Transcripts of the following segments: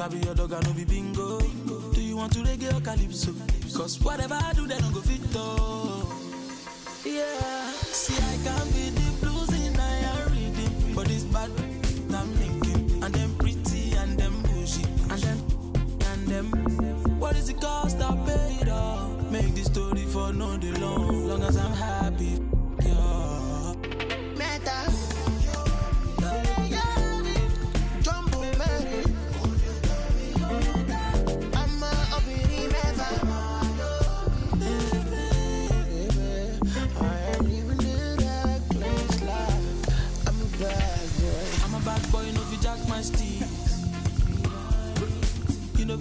be your dog, I no be bingo. Do you want to reggae or calypso? Cause whatever I do, they don't go fit though. Yeah, see I can be the blues in I am reading. But it's bad, I'm thinking. And them pretty and them bushy. And them. What is the cost I pay it all? Make this story for no day long as I'm happy. Yeah. Meta.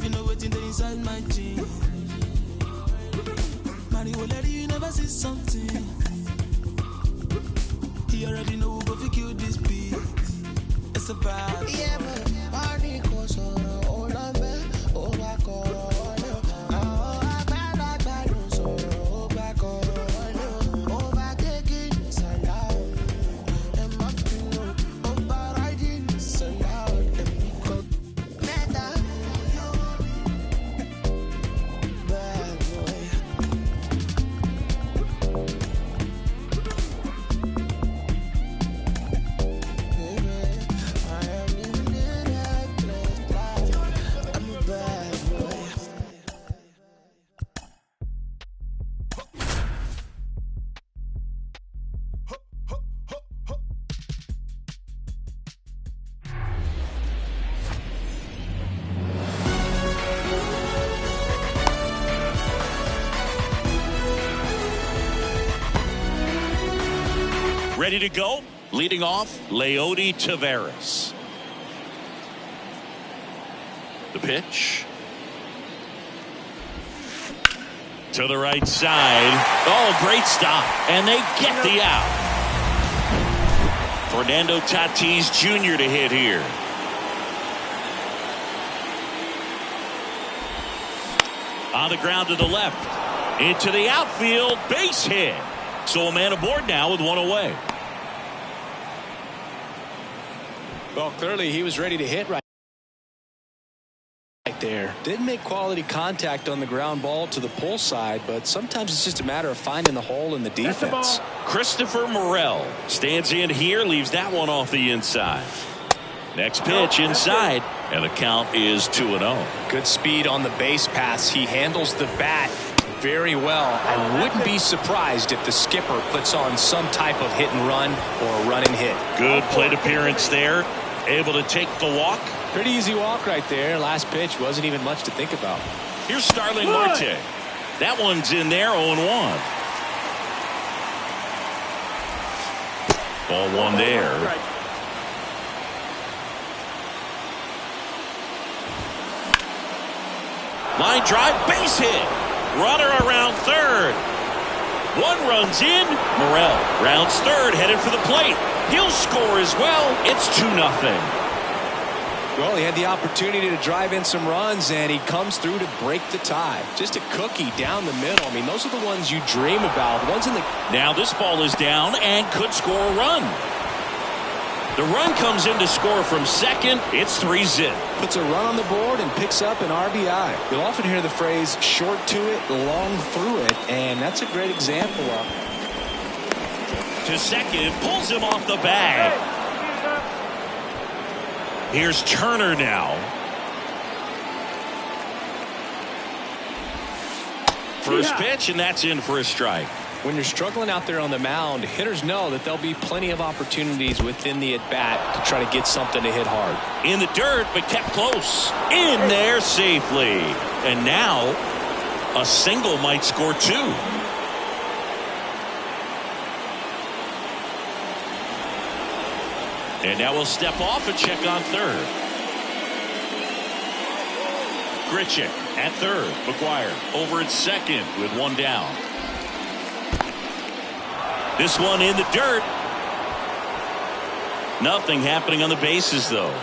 You know what's inside my jeans. Mario lady, you never see something. You already know who go fi kill this beat. It's a bad. Yeah, but party goes on all of me. Oh, back on. Oh, back on. So back on. Oh, back again. Salam. And my pillow. Oh, back riding. Salam. Ready to go? Leading off, Leody Taveras. The pitch. To the right side. Oh, great stop. And they get the out. Fernando Tatis Jr. to hit here. On the ground to the left. Into the outfield. Base hit. So a man aboard now with one away. Well, clearly he was ready to hit right there. Didn't make quality contact on the ground ball to the pull side, but sometimes it's just a matter of finding the hole in the defense. Christopher Morel stands in here, leaves that one off the inside. Next pitch inside, and the count is 2-0. Good speed on the base pass. He handles the bat very well. I wouldn't be surprised if the skipper puts on some type of hit and run or a run and hit. Good plate appearance there. Able to take the walk. Pretty easy walk right there. Last pitch wasn't even much to think about. Here's Starling Marte. That one's in there, 0-1. Ball one there. Line drive, base hit. Runner around third. One runs in. Morel rounds third, headed for the plate. He'll score as well. It's 2-0. Well, he had the opportunity to drive in some runs, and he comes through to break the tie. Just a cookie down the middle. I mean, those are the ones you dream about. The ones in the... Now this ball is down and could score a run. The run comes in to score from second. It's 3-0. Puts a run on the board and picks up an RBI. You'll often hear the phrase short to it, long through it, and that's a great example of it. To second, pulls him off the bag. Here's Turner now. First pitch, and that's in for a strike. When you're struggling out there on the mound, hitters know that there'll be plenty of opportunities within the at-bat to try to get something to hit hard. In the dirt, but kept close. In there safely. And now, a single might score two. And now we'll step off and check on third. Grichuk at third. McGuire over at second with one down. This one in the dirt. Nothing happening on the bases, though.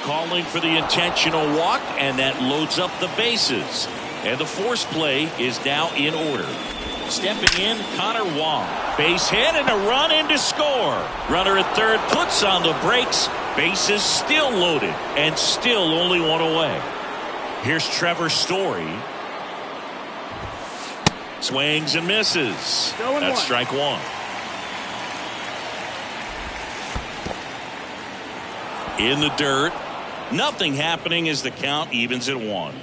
Calling for the intentional walk, and that loads up the bases. And the force play is now in order. Stepping in, Connor Wong. Base hit and a run in to score. Runner at third puts on the brakes. Bases still loaded and still only one away. Here's Trevor Story. Swings and misses. That's strike one. In the dirt. Nothing happening as the count evens at 1.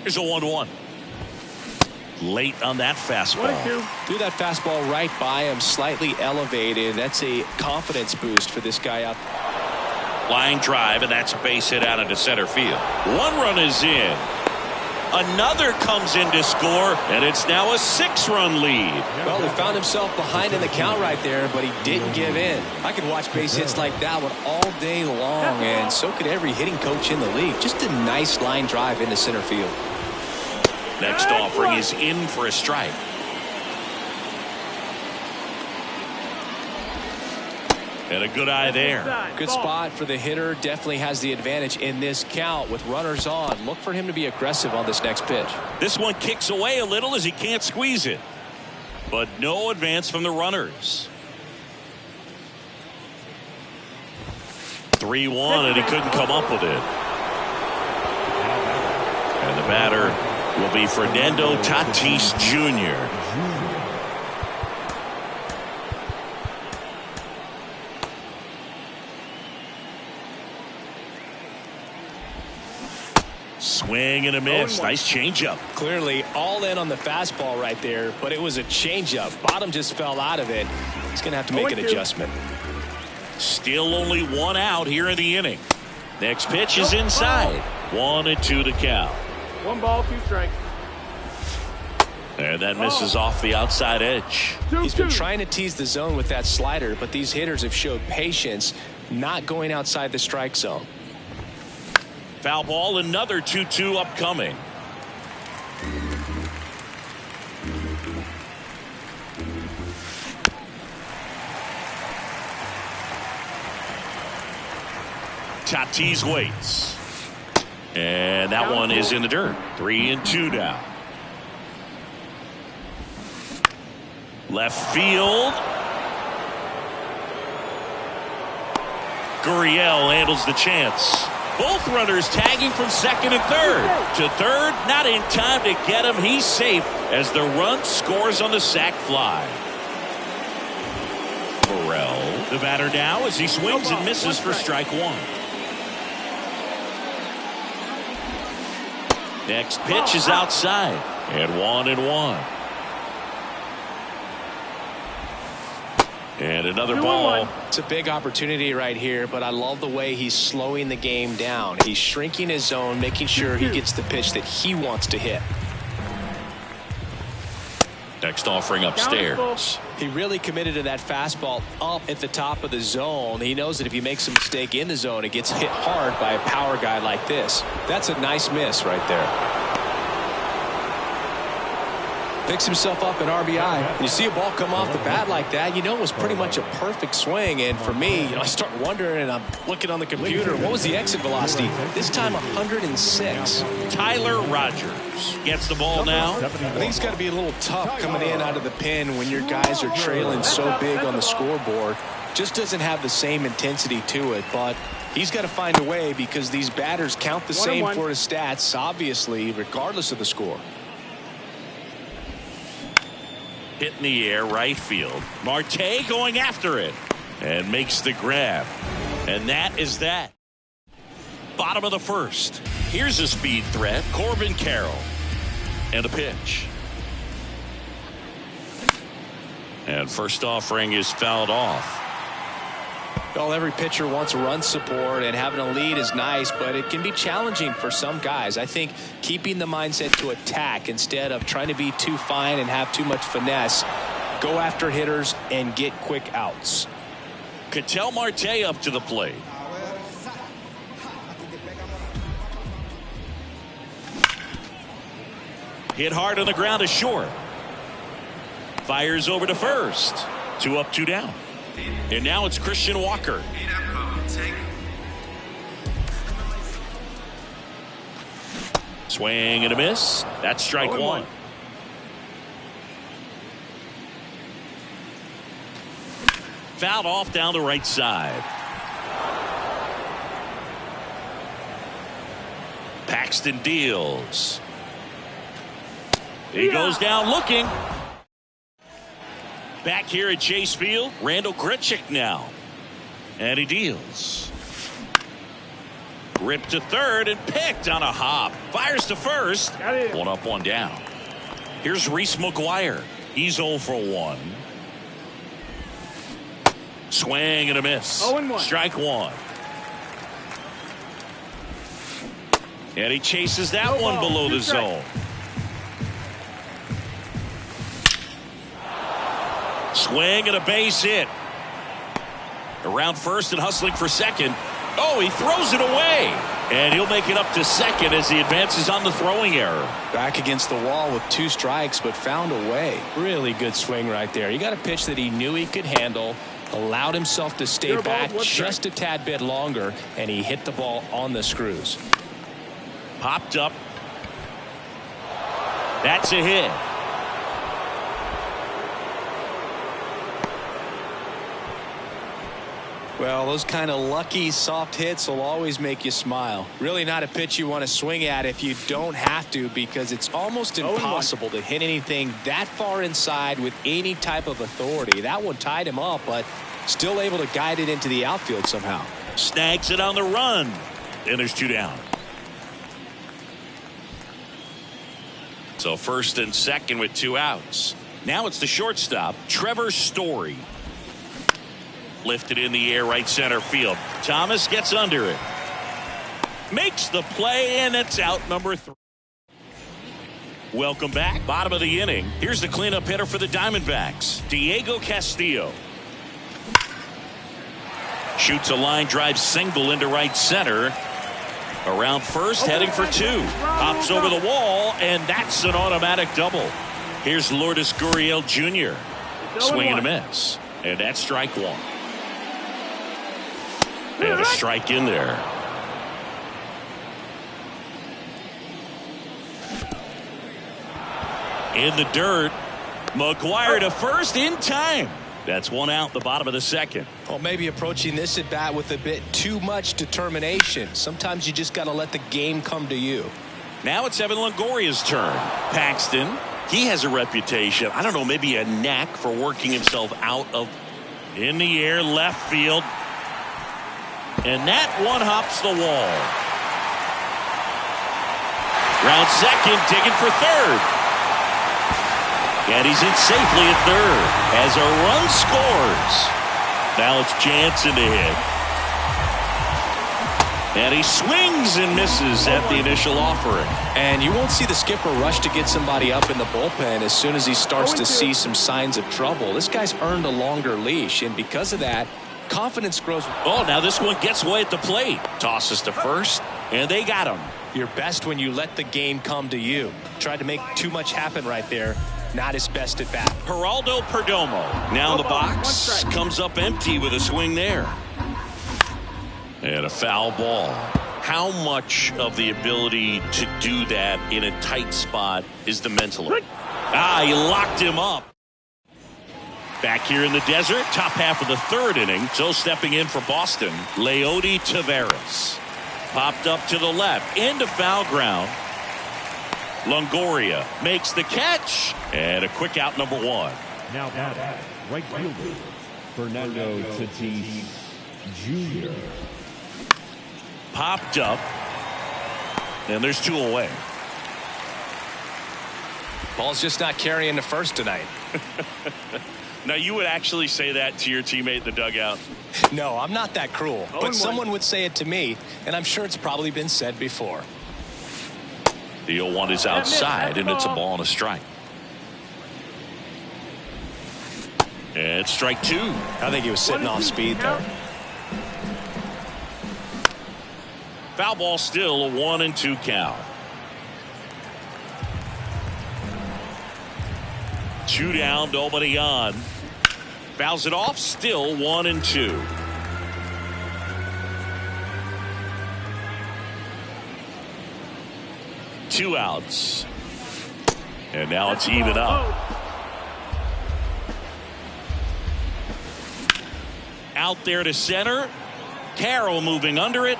Here's a 1-1. Late on that fastball. Threw that fastball right by him, slightly elevated. That's a confidence boost for this guy out there. Line drive, and that's a base hit out into center field. One run is in. Another comes in to score, and it's now a 6-run lead. Well, he found himself behind in the count right there, but he didn't give in. I could watch base hits like that one all day long, and so could every hitting coach in the league. Just a nice line drive into center field. Next offering is in for a strike. And a good eye there. Good spot for the hitter. Definitely has the advantage in this count with runners on. Look for him to be aggressive on this next pitch. This one kicks away a little as he can't squeeze it. But no advance from the runners. 3-1, and he couldn't come up with it. And the batter will be Fernando Tatis Jr. Swing and a miss. Nice changeup. Clearly all in on the fastball right there, but it was a changeup. Bottom just fell out of it. He's going to have to make an adjustment. Still only one out here in the inning. Next pitch is inside. 1-2 to count. 1 ball, 2 strikes. And that misses off the outside edge. He's been trying to tease the zone with that slider, but these hitters have showed patience, not going outside the strike zone. Foul ball, another 2-2 upcoming. Tatis waits. And that one is in the dirt. 3-2 now. Left field. Gurriel handles the chance. Both runners tagging from second and third. To third, not in time to get him. He's safe as the run scores on the sac fly. Morel, the batter now as he swings and misses for strike one. Next pitch is outside. And 1-1. And another ball. It's a big opportunity right here, but I love the way he's slowing the game down. He's shrinking his zone, making sure he gets the pitch that he wants to hit. Next offering upstairs. He really committed to that fastball up at the top of the zone. He knows that if he makes a mistake in the zone, it gets hit hard by a power guy like this. That's a nice miss right there. Picks himself up an RBI. You see a ball come off the bat like that, you know it was pretty much a perfect swing. And for me, I start wondering, and I'm looking on the computer, what was the exit velocity? This time 106. Tyler Rogers gets the ball now. I think it's got to be a little tough coming in out of the pen when your guys are trailing so big on the scoreboard. Just doesn't have the same intensity to it, but he's got to find a way because these batters count the same for his stats, obviously, regardless of the score. Hit in the air, right field. Marte going after it and makes the grab. And that is that. Bottom of the first. Here's a speed threat. Corbin Carroll. And a pitch. And first offering is fouled off. Well, every pitcher wants run support, and having a lead is nice, but it can be challenging for some guys. I think keeping the mindset to attack instead of trying to be too fine and have too much finesse, go after hitters and get quick outs. Ketel Marte up to the plate. Hit hard on the ground to short. Fires over to first. 2 up, 2 down. And now it's Christian Walker. Swing and a miss. That's strike one. Fouled off down the right side. Paxton deals. He goes down looking. Back here at Chase Field, Randall Grichuk now. And he deals. Ripped to third and picked on a hop. Fires to first. One up, one down. Here's Reese McGuire. He's 0 for 1. Swing and a miss. 0-1. Strike one. And he chases that one below the zone. Swing and a base hit. Around first and hustling for second. Oh, he throws it away. And he'll make it up to second as he advances on the throwing error. Back against the wall with 2 strikes, but found a way. Really good swing right there. He got a pitch that he knew he could handle, allowed himself to stay back just a tad bit longer, and he hit the ball on the screws. Popped up. That's a hit. Well, those kind of lucky soft hits will always make you smile. Really not a pitch you want to swing at if you don't have to, because it's almost impossible to hit anything that far inside with any type of authority. That one tied him up, but still able to guide it into the outfield somehow. Snags it on the run. And there's 2 down. So first and second with 2 outs. Now it's the shortstop, Trevor Story. Lifted in the air, right center field. Thomas gets under it. Makes the play, and it's out number 3. Welcome back. Bottom of the inning. Here's the cleanup hitter for the Diamondbacks, Diego Castillo. Shoots a line drive single into right center. Around first, heading for 2. Hops over the wall, and that's an automatic double. Here's Lourdes Gurriel Jr. Swing and a miss. And that's strike 1. And a strike in there. In the dirt. McGuire to first in time. That's 1 out, the bottom of the second. Well, maybe approaching this at bat with a bit too much determination. Sometimes you just got to let the game come to you. Now it's Evan Longoria's turn. Paxton, he has a reputation, I don't know, maybe a knack for working himself out of in the air, left field. And that one hops the wall. Round second, digging for third. And he's in safely at third as a run scores. Now it's Jansen to hit. And he swings and misses at the initial offering. And you won't see the skipper rush to get somebody up in the bullpen as soon as he starts to see some signs of trouble. This guy's earned a longer leash, and because of that, confidence grows. Oh, now this one gets away at the plate. Tosses to first, and they got him. You're best when you let the game come to you. Tried to make too much happen right there. Not his best at bat. Geraldo Perdomo now in the box. Comes up empty with a swing there. And a foul ball. How much of the ability to do that in a tight spot is the mental? He locked him up. Back here in the desert, top half of the third inning. So stepping in for Boston, Leody Taveras. Popped up to the left, into foul ground. Longoria makes the catch, and a quick out, number 1. Now batting, right fielder, Fernando Tatis Jr. Popped up, and there's 2 away. Ball's just not carrying the first tonight. Now, you would actually say that to your teammate in the dugout? No, I'm not that cruel, but someone would say it to me, and I'm sure it's probably been said before. The 0-1 is outside, and it's a ball and a strike. And strike 2. I think he was sitting off speed there. Foul ball still, a 1-2 count. 2 down, nobody on. Fouls it off, still 1-2. Two outs. And now it's even up. Out there to center. Carroll moving under it.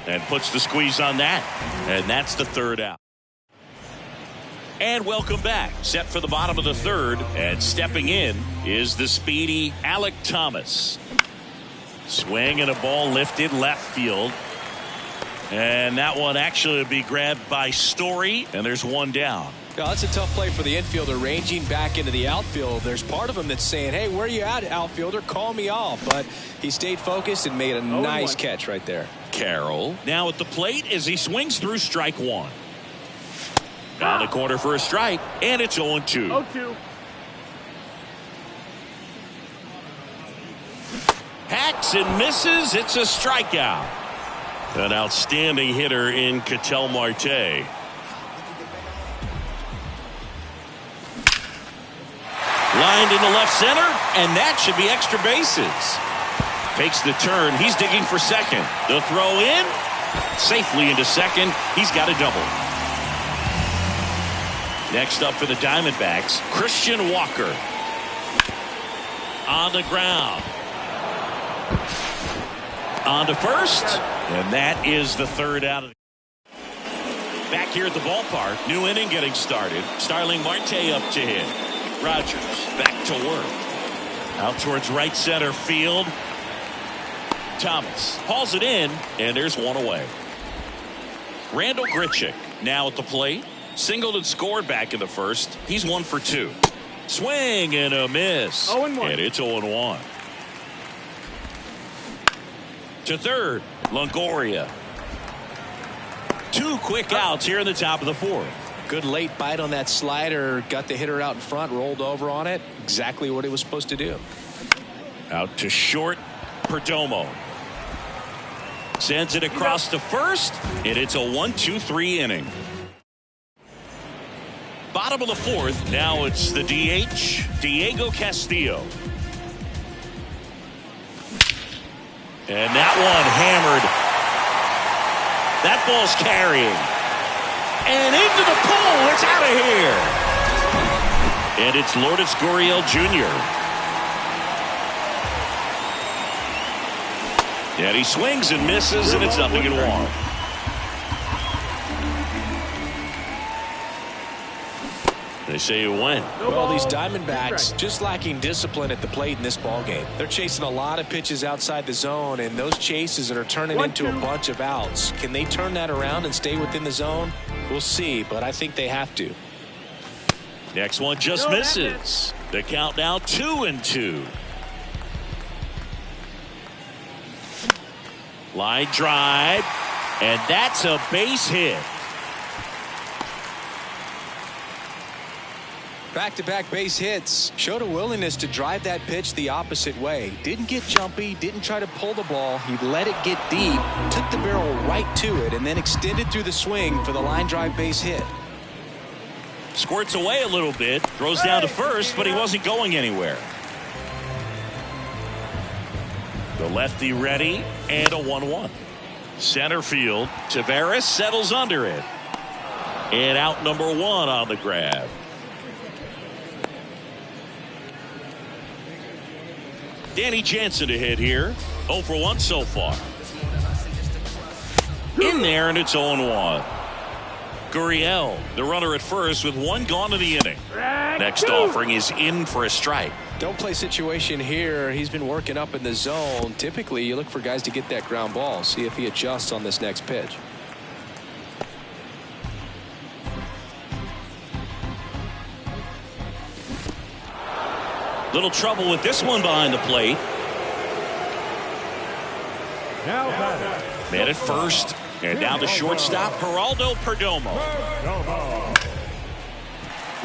And puts the squeeze on that. And that's the third out. And welcome back. Set for the bottom of the third. And stepping in is the speedy Alek Thomas. Swing and a ball lifted left field. And that one actually would be grabbed by Story. And there's one down. Now, that's a tough play for the infielder ranging back into the outfield. There's part of him that's saying, hey, where are you at, outfielder? Call me off. But he stayed focused and made a nice catch right there. Carroll now at the plate as he swings through strike one. On the corner for a strike, and it's 0-2. 0-2. Hacks and misses. It's a strikeout. An outstanding hitter in Ketel Marte. Lined into left center, and that should be extra bases. Takes the turn. He's digging for second. The throw in. Safely into second. He's got a double. Next up for the Diamondbacks, Christian Walker. On the ground. On to first. And that is the third out. Back here at the ballpark. New inning getting started. Starling Marte up to hit. Rogers back to work. Out towards right center field. Thomas hauls it in, and there's one away. Randall Grichuk now at the plate. Singled and scored back in the first. He's 1 for 2. Swing and a miss. 0-1. And it's 0-1. To third, Longoria. 2 quick outs here in the top of the fourth. Good late bite on that slider. Got the hitter out in front, rolled over on it. Exactly what he was supposed to do. Out to short, Perdomo. Sends it across to first, and it's a 1-2-3 inning. Bottom of the fourth, now it's the DH, Diego Castillo. And that one hammered. That ball's carrying. And into the pole, it's out of here. And it's Lourdes Gurriel Jr. And he swings and misses, and it's 0-1. They say you win. Well, these Diamondbacks just lacking discipline at the plate in this ballgame. They're chasing a lot of pitches outside the zone, and those chases are turning into a bunch of outs. Can they turn that around and stay within the zone? We'll see, but I think they have to. Next one just misses. The count now 2-2. Line drive, and that's a base hit. Back-to-back base hits. Showed a willingness to drive that pitch the opposite way. Didn't get jumpy, didn't try to pull the ball. He let it get deep, took the barrel right to it, and then extended through the swing for the line drive base hit. Squirts away a little bit, throws down to first, but he wasn't going anywhere. The lefty ready, and a 1-1. Center field, Taveras settles under it. And out number 1 on the grab. Danny Jansen to hit here. 0 for 1 so far. In there, and it's 0-1. Gurriel, the runner at first, with 1 gone in the inning. Next offering is in for a strike. Don't play situation here. He's been working up in the zone. Typically, you look for guys to get that ground ball. See if he adjusts on this next pitch. Little trouble with this one behind the plate. Now Man at first, and now the shortstop, Geraldo Perdomo.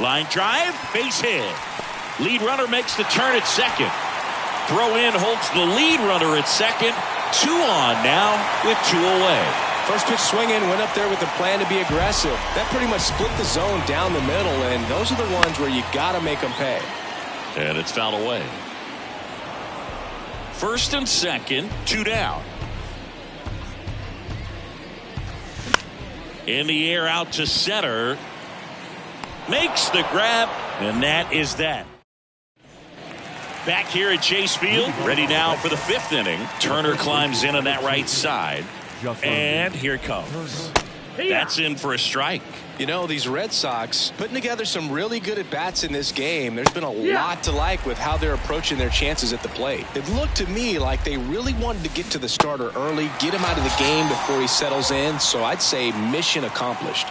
Line drive, base hit. Lead runner makes the turn at second. Throw in holds the lead runner at second. 2 on now with 2 away. First pitch swinging, went up there with a plan to be aggressive. That pretty much split the zone down the middle, and those are the ones where you got to make them pay. And it's fouled away. First and second, 2 down. In the air out to center. Makes the grab, and that is that. Back here at Chase Field, ready now for the 5th inning. Turner climbs in on that right side, and here it comes. That's in for a strike. You know, these Red Sox putting together some really good at-bats in this game. There's been a lot to like with how they're approaching their chances at the plate. It looked to me like they really wanted to get to the starter early, get him out of the game before he settles in. So I'd say mission accomplished.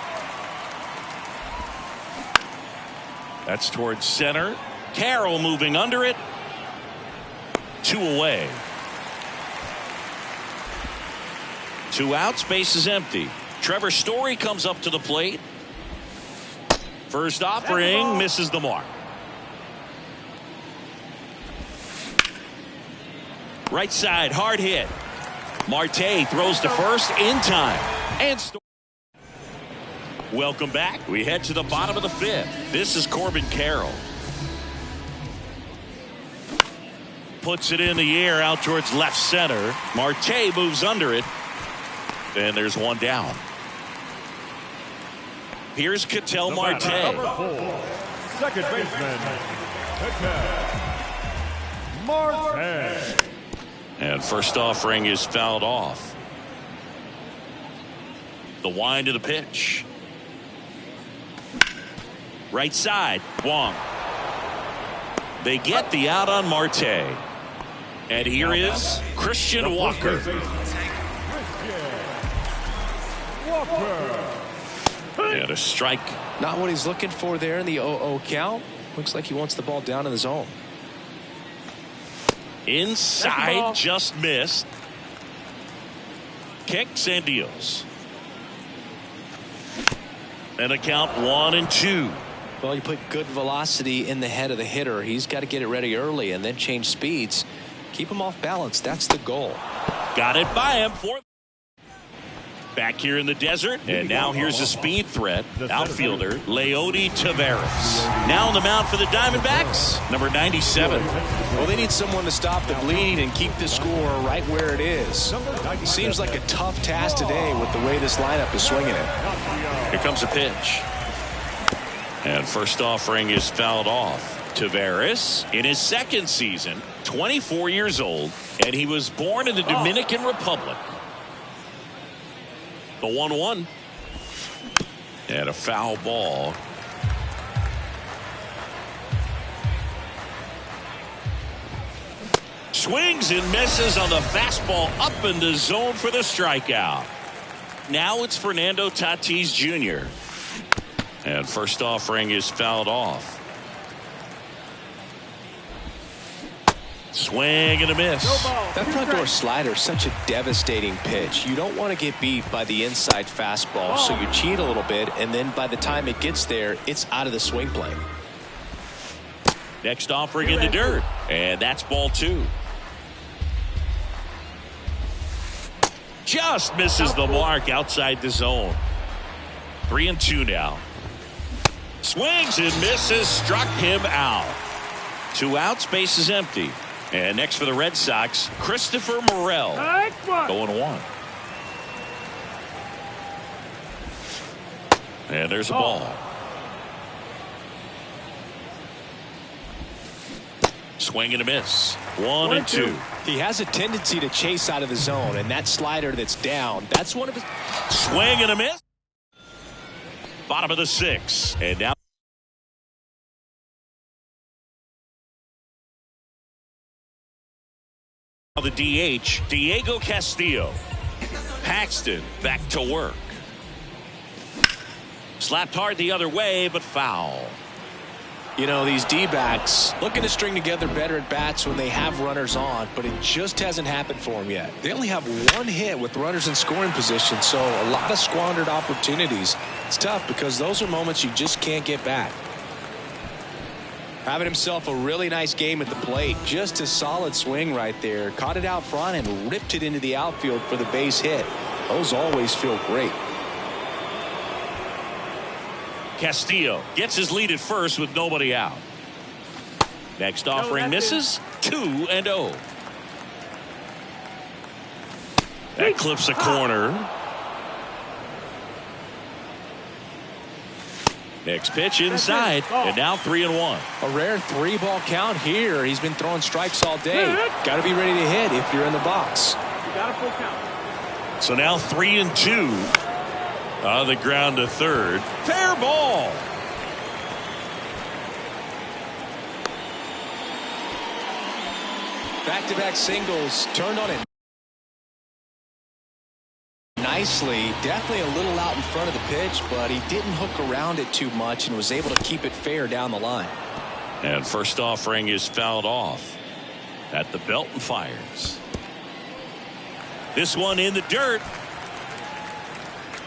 That's towards center. Carroll moving under it. 2 away. 2 outs, base is empty. Trevor Story comes up to the plate. First offering misses the mark. Right side, hard hit. Marte throws to first in time. And welcome back. We head to the bottom of the 5th. This is Corbin Carroll. Puts it in the air out towards left center. Marte moves under it. And there's one down. Here's Ketel Marte. Second baseman, Marte. And first offering is fouled off. The wind of the pitch. Right side, Wong. They get the out on Marte. And here is Christian Walker. And a strike. Not what he's looking for there in the 0-0 count. Looks like he wants the ball down in the zone. Inside, just missed. Kicks and deals. And a count 1-2. Well, you put good velocity in the head of the hitter. He's got to get it ready early and then change speeds. Keep him off balance. That's the goal. Got it by him. Back here in the desert, and now here's a speed threat. Outfielder Leody Taveras. Now on the mound for the Diamondbacks, number 97. Well, they need someone to stop the bleed and keep the score right where it is. Seems like a tough task today with the way this lineup is swinging it. Here comes a pitch. And first offering is fouled off. Taveras in his 2nd season, 24 years old, and he was born in the Dominican Republic. The 1-1. And a foul ball. Swings and misses on the fastball up in the zone for the strikeout. Now it's Fernando Tatis Jr. And first offering is fouled off. Swing and a miss. That front door slider is such a devastating pitch. You don't want to get beat by the inside fastball, so you cheat a little bit, and then by the time it gets there, it's out of the swing plane. Next offering in the dirt, and that's ball 2. Just misses the mark outside the zone. 3-2 now. Swings and misses, struck him out. 2 outs, base is empty. And next for the Red Sox, Christopher Morel. Going 1. And there's a ball. Swing and a miss. 1-2. He has a tendency to chase out of the zone, and that slider that's down, that's one of his. Swing and a miss. Bottom of the 6th. And now the DH, Diego Castillo. Paxton back to work. Slapped hard the other way, but foul. You know, these D-backs looking to string together better at bats when they have runners on, but it just hasn't happened for them yet. They only have 1 hit with runners in scoring position, so a lot of squandered opportunities. It's tough because those are moments you just can't get back. Having himself a really nice game at the plate. Just a solid swing right there. Caught it out front and ripped it into the outfield for the base hit. Those always feel great. Castillo gets his lead at first with nobody out. Next offering misses. 2-0. That clips a corner. Next pitch inside, and now 3-1. A rare 3-ball count here. He's been throwing strikes all day. Got to be ready to hit if you're in the box. You got a full count. So now 3-2. On the ground to third. Fair ball. Back-to-back singles turned on it nicely. Definitely a little out in front of the pitch, but he didn't hook around it too much and was able to keep it fair down the line. And first offering is fouled off at the belt and fires. This one in the dirt.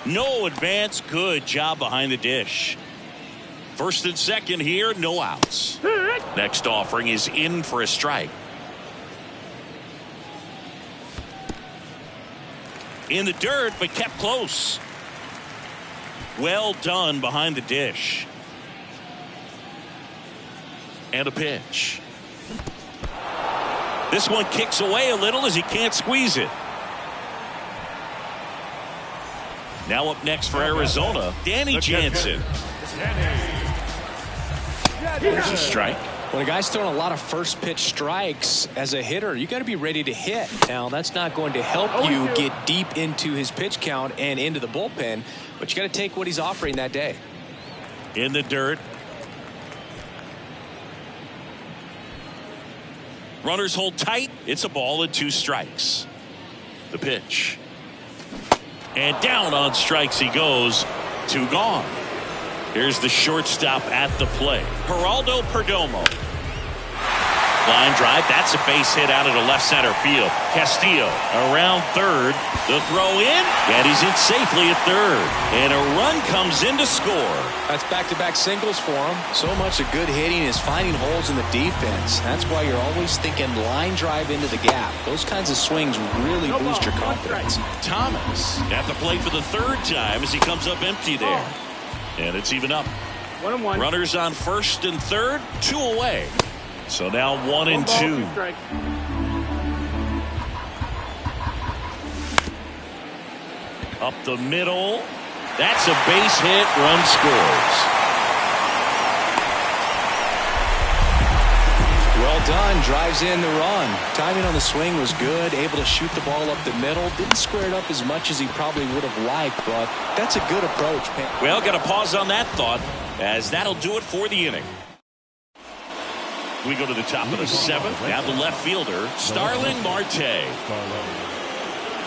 No advance. Good job behind the dish. First and second here, no outs. Next offering is in for a strike. In the dirt, but kept close. Well done behind the dish. And a pitch. This one kicks away a little as he can't squeeze it. Now up next for Arizona, Danny Jansen. Here's a strike. When a guy's throwing a lot of first pitch strikes as a hitter, you got to be ready to hit. Now, that's not going to help you get deep into his pitch count and into the bullpen, but you got to take what he's offering that day. In the dirt. Runners hold tight. It's a ball and 2 strikes. The pitch. And down on strikes he goes. 2 gone. Here's the shortstop at the plate. Geraldo Perdomo. Line drive. That's a base hit out of the left center field. Castillo around third. The throw in. And he's in safely at third. And a run comes in to score. That's back-to-back singles for him. So much of good hitting is finding holes in the defense. That's why you're always thinking line drive into the gap. Those kinds of swings really boost your confidence. Thomas at the plate for the 3rd time as he comes up empty there. And it's even up. 1-1. Runners on first and third, 2 away. So now 1-2. Up the middle. That's a base hit. Run scores. Well done. Drives in the run. Timing on the swing was good. Able to shoot the ball up the middle. Didn't square it up as much as he probably would have liked, but that's a good approach. Well, got to pause on that thought, as that'll do it for the inning. We go to the top of the 7th. Now the left fielder, Starling Marte.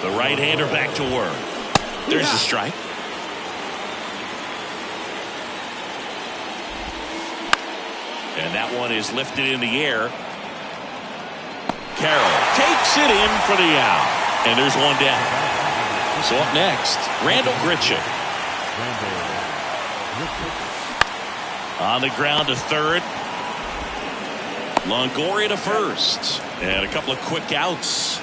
The right-hander back to work. There's a strike. And that one is lifted in the air. Carroll takes it in for the out. And there's one down. So up next, Randall Grichuk. On the ground to third. Longoria to first. And a couple of quick outs.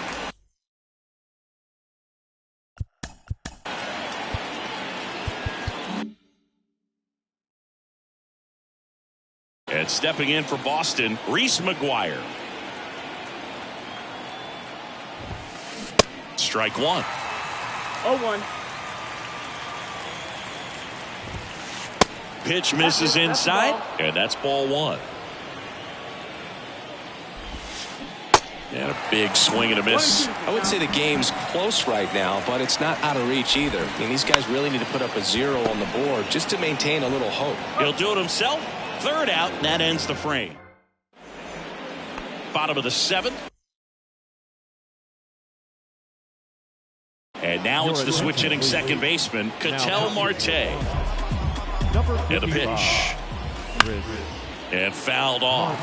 And stepping in for Boston, Reese McGuire. Strike 1. 0-1. Pitch misses inside, and that's ball 1. And a big swing and a miss. I would say the game's close right now, but it's not out of reach either. I mean, these guys really need to put up a 0 on the board just to maintain a little hope. He'll do it himself. 3rd out, and that ends the frame. Bottom of the 7th. And now it's the switch hitting second baseman, Ketel Marte. And a pitch. And fouled off.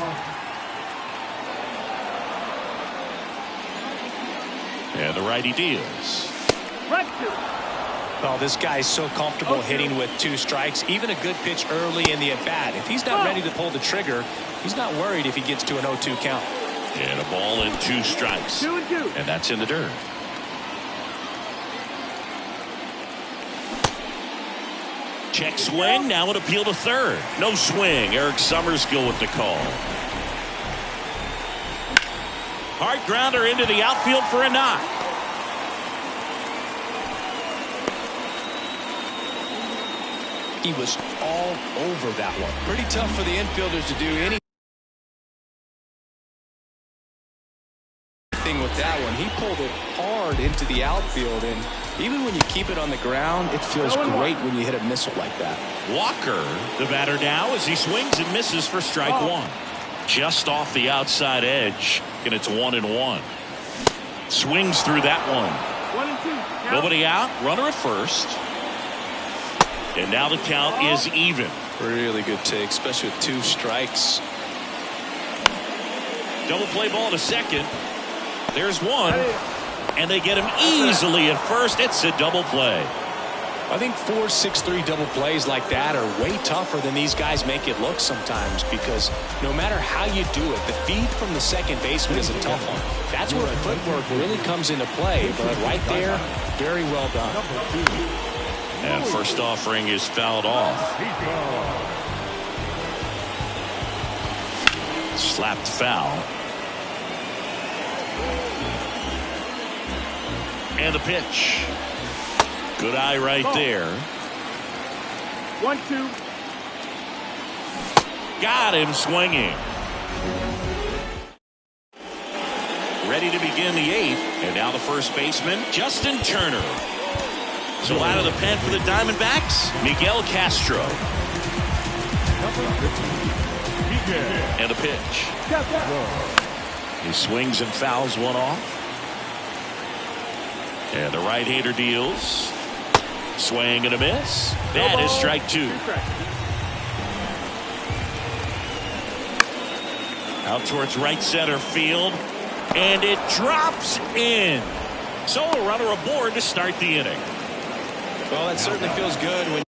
And the righty deals. Oh, this guy's so comfortable hitting with 2 strikes. Even a good pitch early in the at-bat. If he's not ready to pull the trigger, he's not worried if he gets to an 0-2 count. And a ball and 2 strikes. 2-2. And that's in the dirt. Check swing. Now an appeal to third. No swing. Eric Summerskill with the call. Hard grounder into the outfield for a knock. He was all over that one. Pretty tough for the infielders to do anything with that one. He pulled it hard into the outfield, and even when you keep it on the ground, it feels great when you hit a missile like that. Walker, the batter now, as he swings and misses for strike one. Just off the outside edge, and it's 1-1. Swings through that one. 1-2. Count. Nobody out, runner at first. And now the count is even. Really good take, especially with 2 strikes. Double play ball to second. There's one. And they get him easily at first. It's a double play. I think 4-6-3 double plays like that are way tougher than these guys make it look sometimes, because no matter how you do it, the feed from the second baseman is a tough one. That's where footwork really comes into play, but right there, very well done. And first offering is fouled off. Slapped foul. And the pitch. Good eye right there. 1-2. Got him swinging. Ready to begin the 8th. And now the first baseman, Justin Turner. So out of the pen for the Diamondbacks, Miguel Castro. And a pitch. He swings and fouls one off. And the right-hander deals. Swing and a miss. That is strike 2. Out towards right center field. And it drops in. So a runner aboard to start the inning. Well, that certainly feels good when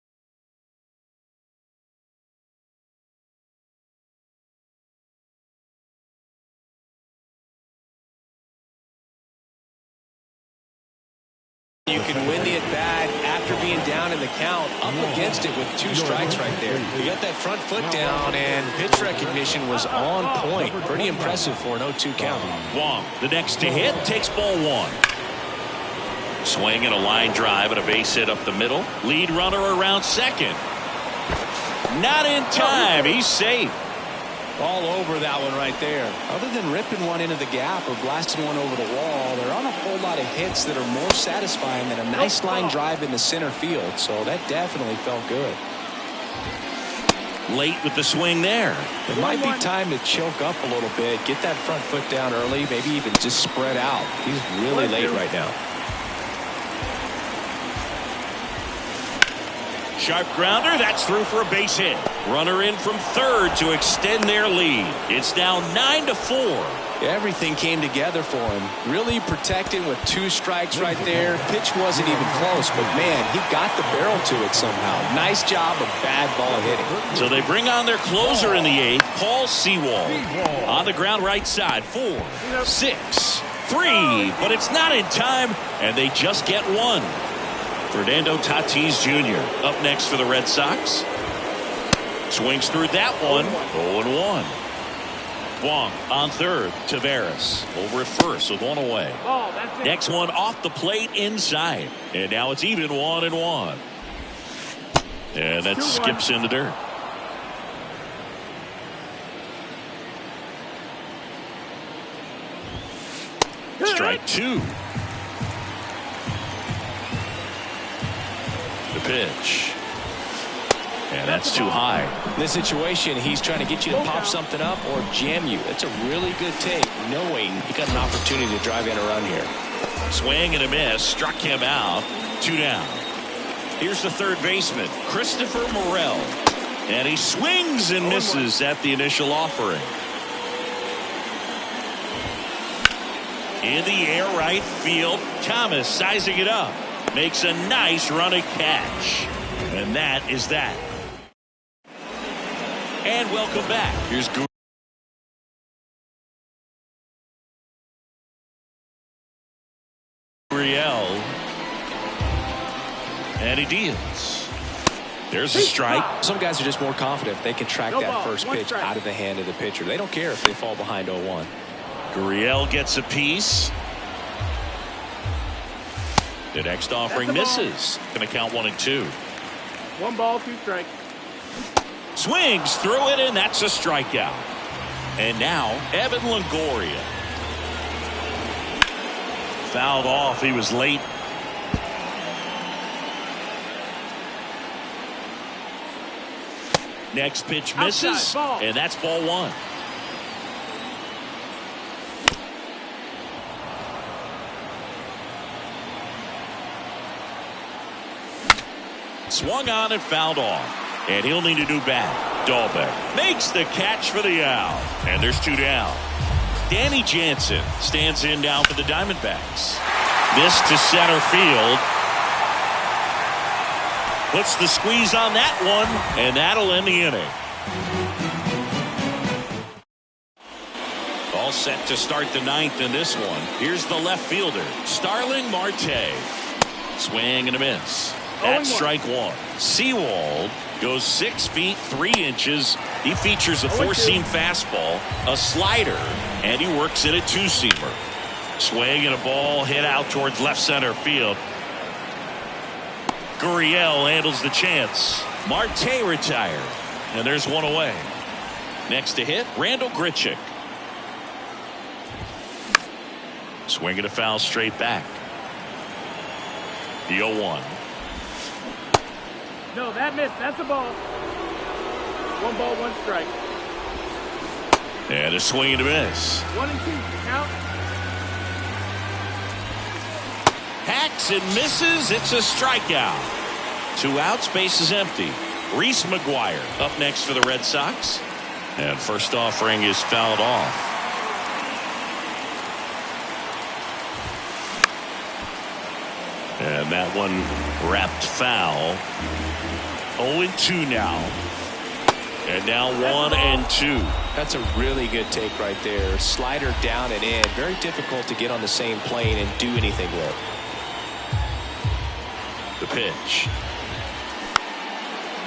you can win the at-bat after being down in the count, up against it with 2 strikes right there. You got that front foot down, and pitch recognition was on point. Pretty impressive for an 0-2 count. Wong, the next to hit, takes ball 1. Swing and a line drive and a base hit up the middle. Lead runner around second. Not in time. He's safe. All over that one right there. Other than ripping one into the gap or blasting one over the wall, there aren't a whole lot of hits that are more satisfying than a nice line drive in the center field. So that definitely felt good. Late with the swing there. It might be time to choke up a little bit, get that front foot down early, maybe even just spread out. He's really late right now. Sharp grounder, that's through for a base hit. Runner in from third to extend their lead. It's now 9-4. Everything came together for him. Really protecting with 2 strikes right there. Pitch wasn't even close, but man, he got the barrel to it somehow. Nice job of bad ball hitting. So they bring on their closer in the 8th, Paul Sewald. On the ground right side, 4, 6, 3, but it's not in time, and they just get 1. Fernando Tatis Jr. up next for the Red Sox. Swings through that one. 0-1. Wong on third. Tavares over at first with 1 away. Next one off the plate inside. And now it's even 1-1. And that skips in the dirt. Strike 2. The pitch. And that's too high. In this situation, he's trying to get you to pop something up or jam you. That's a really good take, knowing you got an opportunity to drive in a run here. Swing and a miss. Struck him out. 2 down. Here's the third baseman, Christopher Morel. And he swings and misses at the initial offering. In the air right field. Thomas sizing it up. Makes a nice running catch. And that is that. And welcome back. Here's Gurriel. And he deals. There's a strike. Some guys are just more confident they can track that first pitch out of the hand of the pitcher. They don't care if they fall behind 0-1. Gurriel gets a piece. The next offering misses. Going to count 1-2. 1 ball, 2 strikes. Swings through it, and that's a strikeout. And now, Evan Longoria. Fouled off. He was late. Next pitch misses, Outside, ball. and that's ball 1. Swung on and fouled off. And he'll need a new bat. Dahlbeck makes the catch for the out. And there's 2 down. Danny Jansen stands in down for the Diamondbacks. This to center field. Puts the squeeze on that one, and that'll end the inning. All set to start the 9th in this one. Here's the left fielder, Starling Marte. Swing and a miss. That's strike 1. Sewald goes 6 feet 3 inches. He features a 4-seam fastball, a slider, and he works in a 2-seamer. Swing and a ball hit out towards left center field. Gurriel handles the chance. Marte retired, and there's 1 away. Next to hit, Randall Grichuk. Swing and a foul straight back. The 0-1. No, that missed. That's a ball. 1 ball, 1 strike. And a swing and a miss. 1 and 2. Count. Hacks and misses. It's a strikeout. 2 outs, base is empty. Reese McGuire up next for the Red Sox. And first offering is fouled off. And that one wrapped foul. 0-2 now. And now 1-2. That's a really good take right there. Slider down and in. Very difficult to get on the same plane and do anything with. The pitch.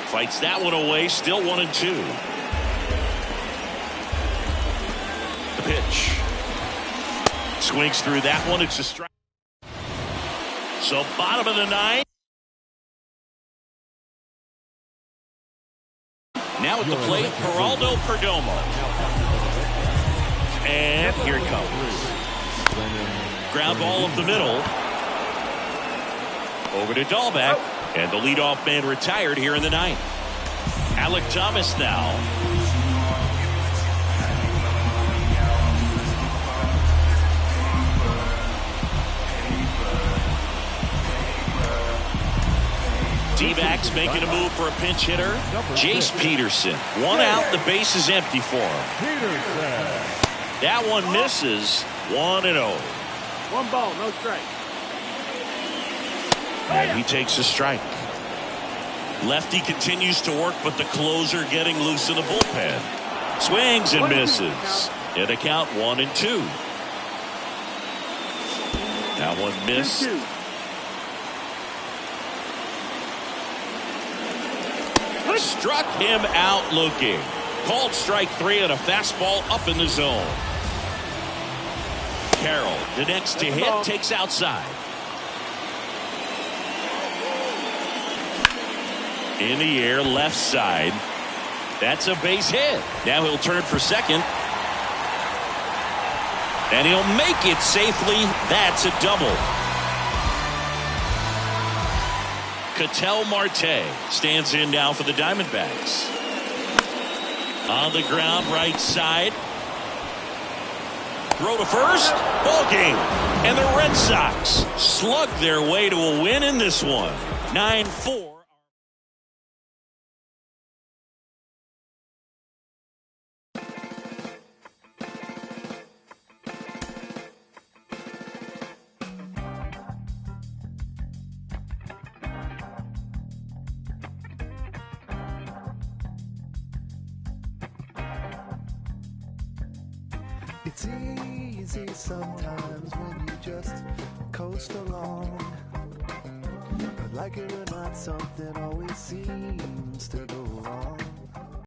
Fights that one away. Still 1-2. The pitch. Swings through that one. It's a strike. So bottom of the 9th. Now at the plate, Geraldo Perdomo. And here it comes. Ground ball up the middle. Over to Dahlbeck. And the leadoff man retired here in the 9th. Alec Thomas now. D-backs making a move for a pinch hitter. Jace Peterson. 1 out. The base is empty for him. That one misses. 1-0. 1 ball, no strike. And he takes a strike. Lefty continues to work, but the closer getting loose in the bullpen. Swings and misses. And a count 1-2. That one missed. 2-2. Struck him out looking. Called strike 3 on a fastball up in the zone. Carroll, the next to hit, takes outside. In the air, left side. That's a base hit. Now he'll turn for second. And he'll make it safely. That's a double. Ketel Marte stands in now for the Diamondbacks. On the ground, right side. Throw to first. Ball game. And the Red Sox slug their way to a win in this one. 9-4. It's easy sometimes when you just coast along. But like it or not, something always seems to go